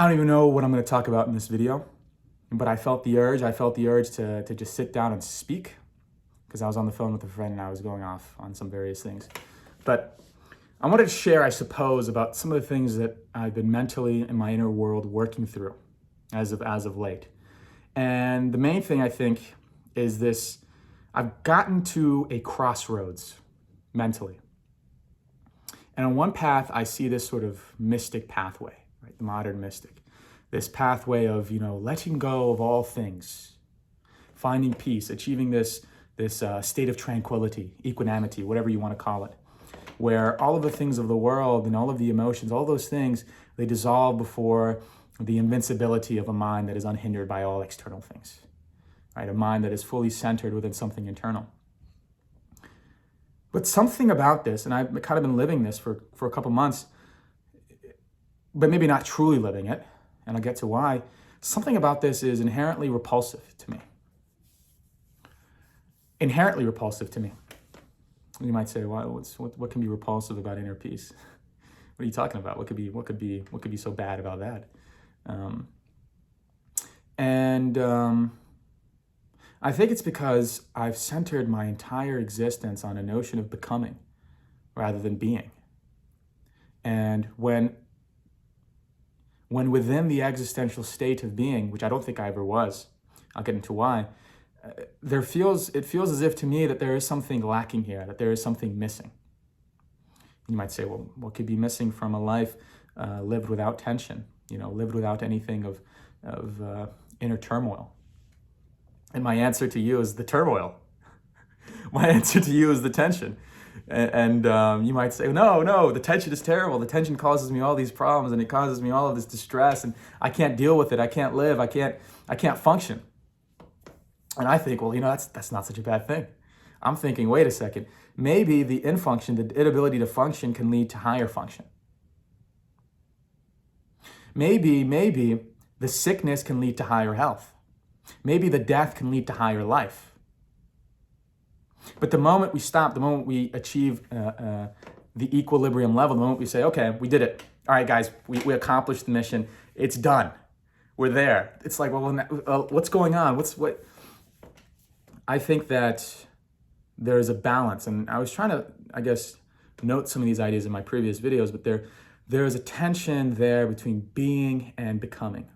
I don't even know what I'm going to talk about in this video, but I felt the urge. I felt the urge to just sit down and speak because I was on the phone with a friend and I was going off on some various things. But I wanted to share, I suppose, about some of the things that I've been mentally in my inner world working through as of late. And the main thing I think is this: I've gotten to a crossroads mentally. And on one path, I see this sort of mystic pathway, right? The modern mystic. This pathway of, letting go of all things, finding peace, achieving this state of tranquility, equanimity, whatever you want to call it, where all of the things of the world and all of the emotions, all those things, they dissolve before the invincibility of a mind that is unhindered by all external things, right? A mind that is fully centered within something internal. But something about this, and I've kind of been living this for a couple months, but maybe not truly living it, and I'll get to why, something about this is inherently repulsive to me. Inherently repulsive to me. You might say, "Well, what can be repulsive about inner peace? What are you talking about? What could be so bad about that?" I think it's because I've centered my entire existence on a notion of becoming rather than being. And when within the existential state of being, which I don't think I ever was, I'll get into why, it feels as if to me that there is something lacking here, that there is something missing. You might say, well, what could be missing from a life lived without tension, lived without anything of inner turmoil? And my answer to you is the turmoil. My answer to you is the tension. And you might say, no, the tension is terrible. The tension causes me all these problems and it causes me all of this distress and I can't deal with it. I can't live. I can't function. And I think, well, that's not such a bad thing. I'm thinking, wait a second. Maybe the infunction, the inability to function can lead to higher function. Maybe the sickness can lead to higher health. Maybe the death can lead to higher life. But the moment we stop, the moment we achieve the equilibrium level, the moment we say, okay, we did it. All right, guys, we accomplished the mission. It's done. We're there. It's like, well, what's going on? What? I think that there is a balance. And I was trying to, I guess, note some of these ideas in my previous videos, but there is a tension there between being and becoming.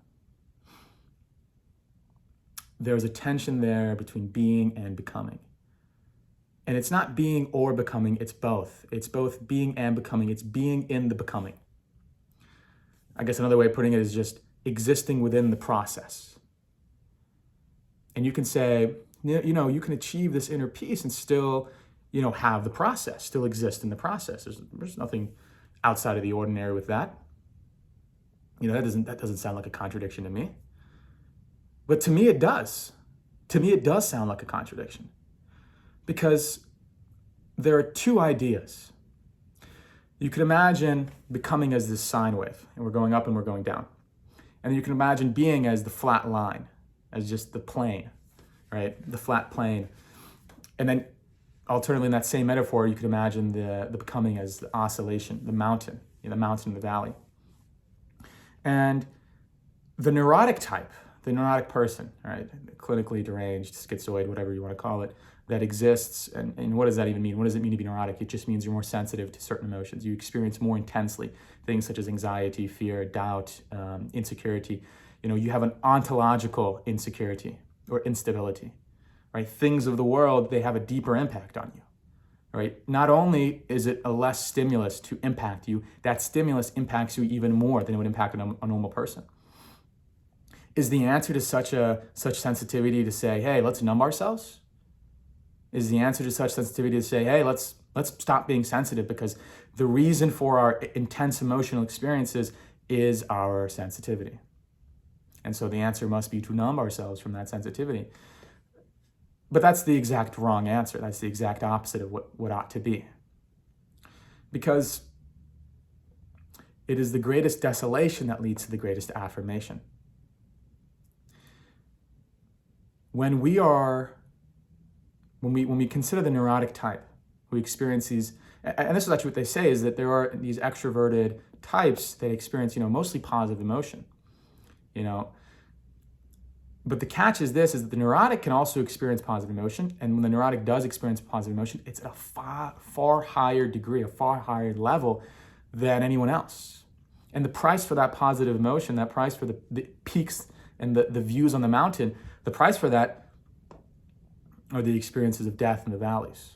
There's a tension there between being and becoming. And it's not being or becoming, it's both. It's both being and becoming. It's being in the becoming. I guess another way of putting it is just existing within the process. And you can say, you can achieve this inner peace and still, have the process, still exist in the process. There's nothing outside of the ordinary with that. That doesn't sound like a contradiction to me. But to me, it does. To me, it does sound like a contradiction. Because there are two ideas. You can imagine becoming as this sine wave, and we're going up and we're going down. And you can imagine being as the flat line, as just the plane, right? The flat plane. And then alternatively, in that same metaphor, you could imagine the becoming as the oscillation, the mountain, the mountain and the valley. And the neurotic type, the neurotic person, right, clinically deranged, schizoid, whatever you want to call it, that exists, and what does that even mean? What does it mean to be neurotic? It just means you're more sensitive to certain emotions. You experience more intensely things such as anxiety, fear, doubt, insecurity. You have an ontological insecurity or instability, right? Things of the world, they have a deeper impact on you, right? Not only is it a less stimulus to impact you, that stimulus impacts you even more than it would impact a normal person. Is the answer to such sensitivity to say, hey, let's numb ourselves? Is the answer to such sensitivity to say, hey, let's stop being sensitive because the reason for our intense emotional experiences is our sensitivity. And so the answer must be to numb ourselves from that sensitivity. But that's the exact wrong answer. That's the exact opposite of what ought to be. Because it is the greatest desolation that leads to the greatest affirmation. When we consider the neurotic type, who experience these, and this is actually what they say, is that there are these extroverted types that experience, mostly positive emotion. you know. But the catch is this, is that the neurotic can also experience positive emotion. And when the neurotic does experience positive emotion, it's at a far higher degree, a far higher level than anyone else. And the price for that positive emotion, that price for the peaks and the views on the mountain, the price for that are the experiences of death in the valleys.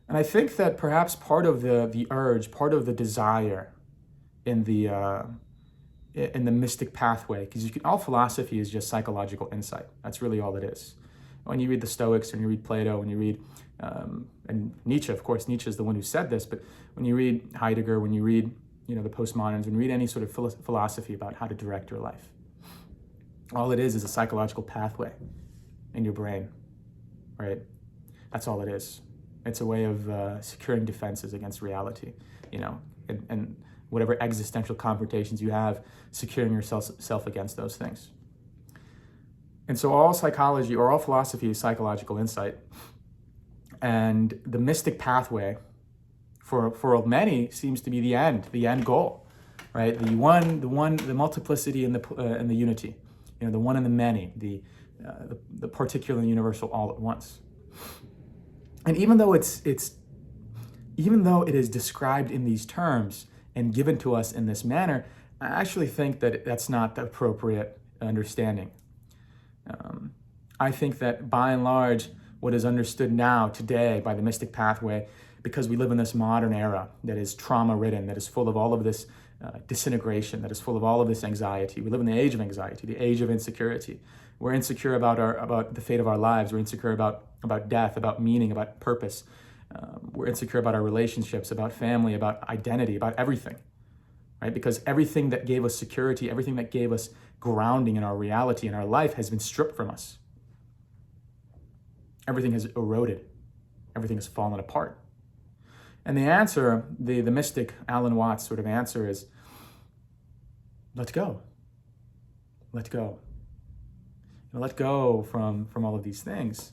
And I think that perhaps part of the urge, part of the desire in the mystic pathway, because all philosophy is just psychological insight. That's really all it is. When you read the Stoics and you read Plato, when you read, and Nietzsche, of course, Nietzsche is the one who said this, but when you read Heidegger, when you read, the postmoderns, when you read any sort of philosophy about how to direct your life, all it is a psychological pathway in your brain, right? That's all it is. It's a way of securing defenses against reality, and whatever existential confrontations you have, securing yourself against those things. And so all psychology or all philosophy is psychological insight. And the mystic pathway for many seems to be the end goal, right? The multiplicity and the unity, the one and the many, the particular and universal all at once. And even though it is described in these terms and given to us in this manner, I actually think that that's not the appropriate understanding. I think that by and large, what is understood now, today, by the mystic pathway, because we live in this modern era that is trauma-ridden, that is full of all of this disintegration, that is full of all of this anxiety. We live in the age of anxiety, the age of insecurity. We're insecure about the fate of our lives. We're insecure about death, about meaning, about purpose. We're insecure about our relationships, about family, about identity, about everything, right? Because everything that gave us security, everything that gave us grounding in our reality, in our life, has been stripped from us. Everything has eroded. Everything has fallen apart. And the answer, the mystic Alan Watts sort of answer is, let go. Let go. Let go from all of these things.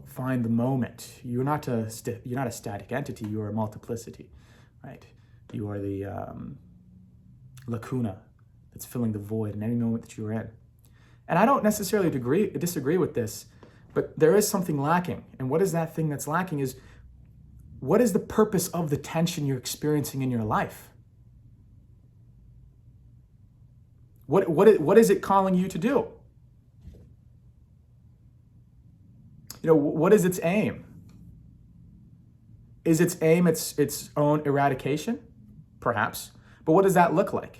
Find the moment. You're not a static entity. You are a multiplicity, right? You are the lacuna that's filling the void in any moment that you're in. And I don't necessarily disagree with this, but there is something lacking. And what is that thing that's lacking is, what is the purpose of the tension you're experiencing in your life? What is it calling you to do? What is its aim? Is its aim its own eradication? Perhaps. But what does that look like?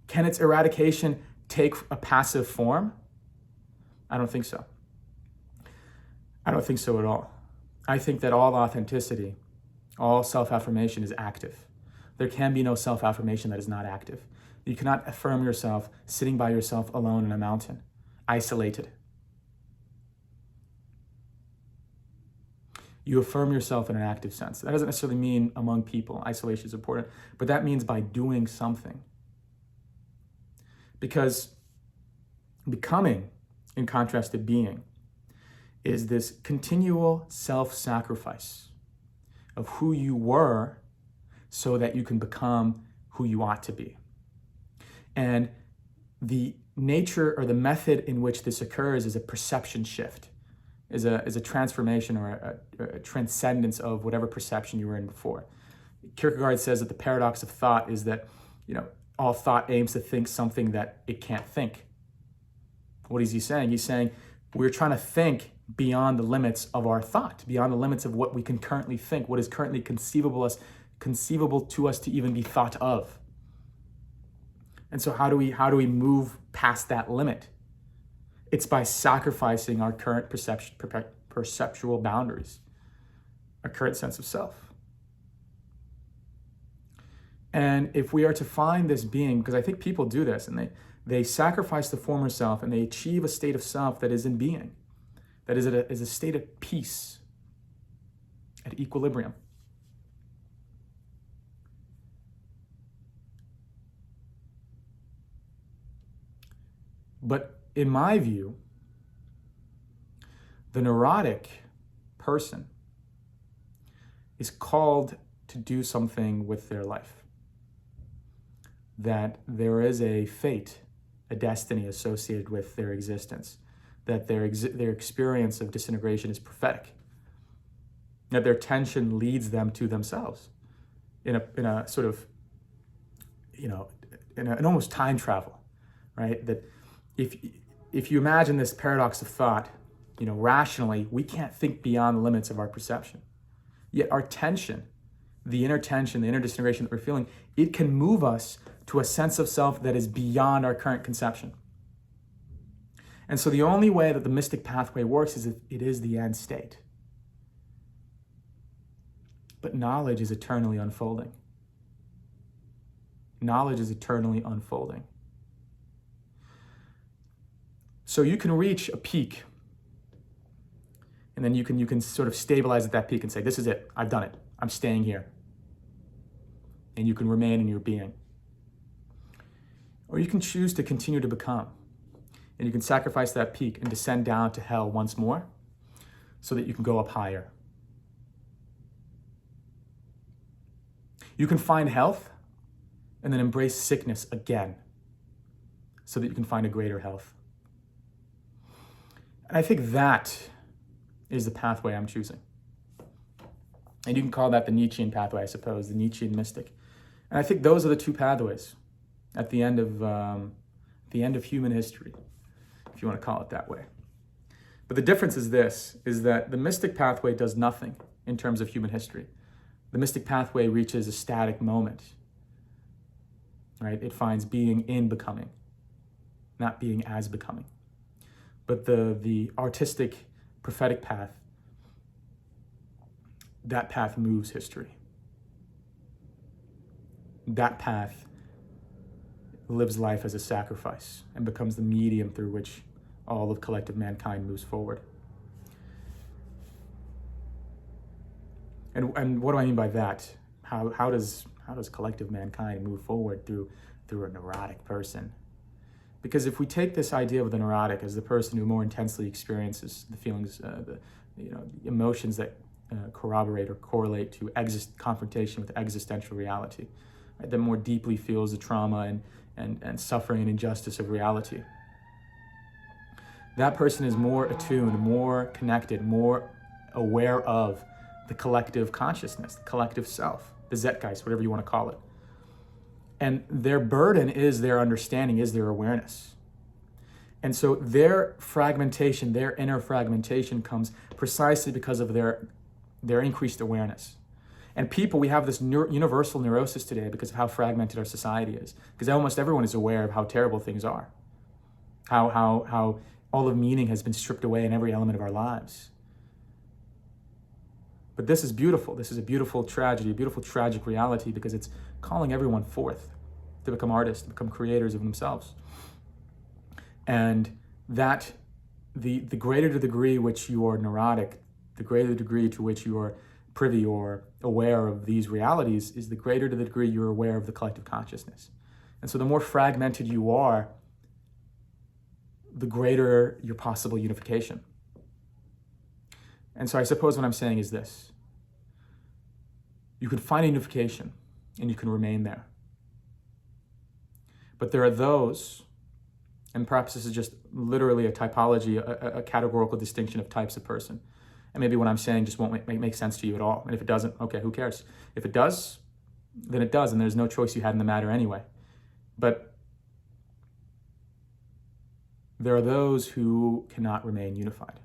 Can its eradication take a passive form? I don't think so. I don't think so at all. I think that all authenticity, all self-affirmation is active. There can be no self-affirmation that is not active. You cannot affirm yourself sitting by yourself alone in a mountain, isolated. You affirm yourself in an active sense. That doesn't necessarily mean among people. Isolation is important, but that means by doing something. Because becoming, in contrast to being, is this continual self-sacrifice of who you were so that you can become who you ought to be. And the nature or the method in which this occurs is a perception shift, is a transformation or a transcendence of whatever perception you were in before. Kierkegaard says that the paradox of thought is that, all thought aims to think something that it can't think. What is he saying? He's saying we're trying to think beyond the limits of our thought, beyond the limits of what we can currently think, what is currently conceivable to us to even be thought of. And so how do we move past that limit? It's by sacrificing our current perceptual boundaries, our current sense of self. And if we are to find this being, because I think people do this, and they sacrifice the former self and they achieve a state of self that is in being, that is a state of peace, at equilibrium. But in my view, the neurotic person is called to do something with their life. that there is a fate, a destiny associated with their existence, that their experience of disintegration is prophetic, that their tension leads them to themselves in a sort of, in almost time travel, right? That if you imagine this paradox of thought, rationally, we can't think beyond the limits of our perception. Yet our tension, the inner tension, the inner disintegration that we're feeling, it can move us to a sense of self that is beyond our current conception. And so the only way that the mystic pathway works is if it is the end state. But knowledge is eternally unfolding. Knowledge is eternally unfolding. So you can reach a peak, and then you can sort of stabilize at that peak and say, this is it, I've done it, I'm staying here. And you can remain in your being. Or you can choose to continue to become. And you can sacrifice that peak and descend down to hell once more so that you can go up higher. You can find health and then embrace sickness again so that you can find a greater health. And I think that is the pathway I'm choosing. And you can call that the Nietzschean pathway, I suppose, the Nietzschean mystic. And I think those are the two pathways at the end of human history, if you want to call it that way. But the difference is this, is that the mystic pathway does nothing in terms of human history. The mystic pathway reaches a static moment, right? It finds being in becoming, not being as becoming. But the artistic, prophetic path, that path moves history. That path lives life as a sacrifice and becomes the medium through which all of collective mankind moves forward. And what do I mean by that? How does collective mankind move forward through a neurotic person? Because if we take this idea of the neurotic as the person who more intensely experiences the feelings, the emotions that corroborate or correlate to confrontation with existential reality, right, that more deeply feels the trauma and suffering and injustice of reality, that person is more attuned, more connected, more aware of the collective consciousness, the collective self, the Zeitgeist, whatever you want to call it. And their burden is their understanding, is their awareness. And so their fragmentation, their inner fragmentation comes precisely because of their increased awareness. And people, we have this universal neurosis today because of how fragmented our society is. Because almost everyone is aware of how terrible things are. How all of meaning has been stripped away in every element of our lives. But this is beautiful. This is a beautiful tragedy, a beautiful tragic reality, because it's calling everyone forth to become artists, to become creators of themselves. And that the greater the degree which you are neurotic, the greater the degree to which you are privy or aware of these realities, is the greater to the degree you're aware of the collective consciousness. And so the more fragmented you are, the greater your possible unification. And so I suppose what I'm saying is this. You can find a unification and you can remain there. But there are those, and perhaps this is just literally a typology, a categorical distinction of types of person. And maybe what I'm saying just won't make sense to you at all. And if it doesn't, okay, who cares? If it does, then it does, and there's no choice you had in the matter anyway. But there are those who cannot remain unified.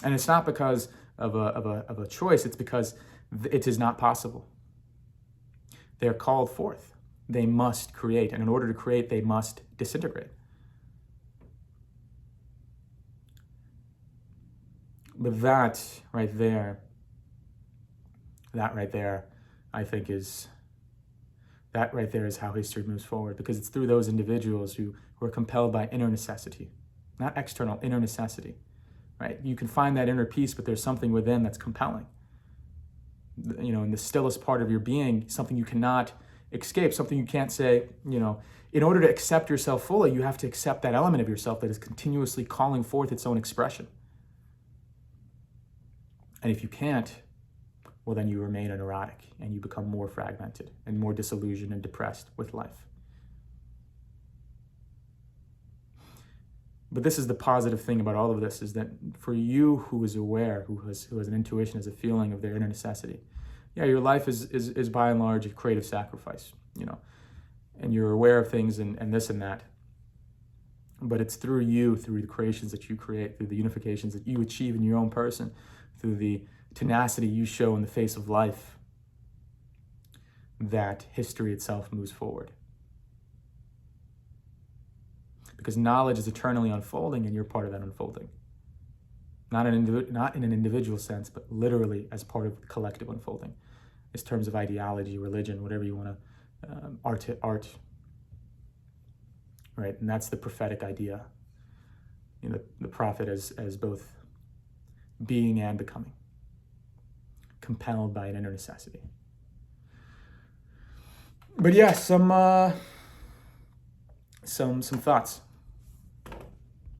And it's not because of a choice, it's because it is not possible. They're called forth. They must create, and in order to create, they must disintegrate. But that right there, I think that right there is how history moves forward, because it's through those individuals who are compelled by inner necessity, not external, inner necessity, right? You can find that inner peace, but there's something within that's compelling. In the stillest part of your being, something you cannot escape, something you can't say, in order to accept yourself fully, you have to accept that element of yourself that is continuously calling forth its own expression. And if you can't, well, then you remain a neurotic and you become more fragmented and more disillusioned and depressed with life. But this is the positive thing about all of this, is that for you who is aware, who has an intuition, has a feeling of their inner necessity, yeah, your life is by and large a creative sacrifice, and you're aware of things and this and that. But it's through you, through the creations that you create, through the unifications that you achieve in your own person, through the tenacity you show in the face of life, that history itself moves forward. Because knowledge is eternally unfolding, and you're part of that unfolding. Not in an individual sense, but literally as part of collective unfolding. In terms of ideology, religion, whatever you want to, art, right? And that's the prophetic idea. The prophet as both being and becoming, compelled by an inner necessity. But yeah, some thoughts.